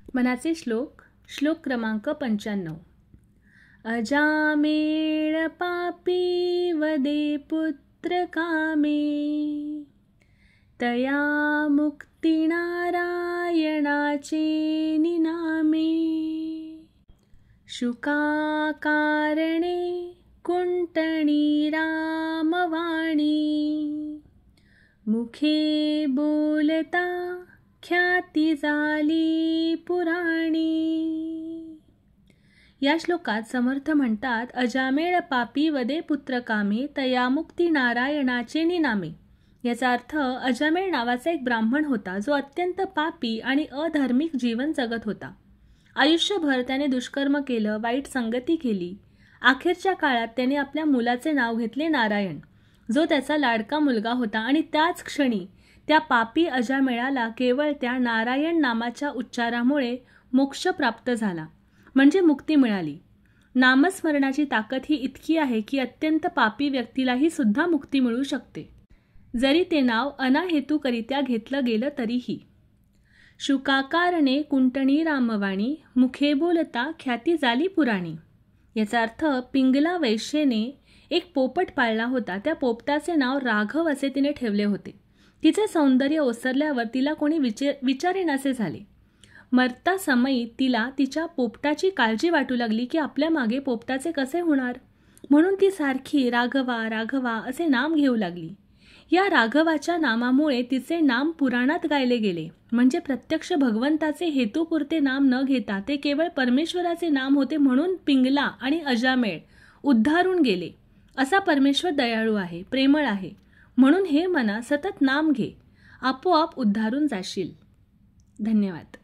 मनाचे श्लोक. श्लोक क्रमांक 95. अजामेळ पापी वदे पुत्र कामे, तया मुक्ती नारायणाचे निनामे. शुका कारणे कुंटणी रामवाणी, मुखे बोलता ख्याती झाली पुराणी. या श्लोकात समर्थ म्हणतात, अजामेळ पापी वदे पुत्र कामे, तया मुक्ती नारायणाचे निनामे. याचा अर्थ, अजामेळ नावाचा एक ब्राह्मण होता जो अत्यंत पापी आणि अधार्मिक जीवन जगत होता. आयुष्यभर त्याने दुष्कर्म केलं, वाईट संगती केली. अखेरच्या काळात त्याने आपल्या मुलाचे नाव घेतले नारायण, जो त्याचा लाडका मुलगा होता. आणि त्याच क्षणी त्या पापी अजामेळाला केवळ त्या नारायण नामाच्या उच्चारामुळे मोक्ष प्राप्त झाला, म्हणजे मुक्ती मिळाली. नामस्मरणाची ताकद ही इतकी आहे की अत्यंत पापी व्यक्तीलाही सुद्धा मुक्ती मिळू शकते, जरी ते नाव अनाहेतुकरित्या घेतलं गेलं तरीही. शुकाकारणे कुंटणी रामवाणी, मुखे बोलता ख्याती झाली पुराणी. याचा अर्थ, पिंगला वैश्येने एक पोपट पाळला होता. त्या पोपटाचे नाव राघव असे तिने ठेवले होते. तिचे सौंदर्य ओसरल्यावर तिला कोणी विचारेनासे झाले. मरता समयी तिला तिच्या पोपटाची काळजी वाटू लागली की आपल्या मागे पोपटाचे कसे होणार, म्हणून ती सारखी राघवा राघवा असे नाम घेऊ लागली. या राघवाच्या नामामुळे तिचे नाम पुराणात गायले गेले, म्हणजे प्रत्यक्ष भगवंताचे हेतुपुरते नाम न घेता ते केवळ परमेश्वराचे नाम होते. म्हणून पिंगला आणि अजामेळ उद्धारून गेले. असा परमेश्वर दयाळू आहे, प्रेमळ आहे. म्हणून हे मना सतत नाम घे, आपोआप उद्धारून जाशील. धन्यवाद.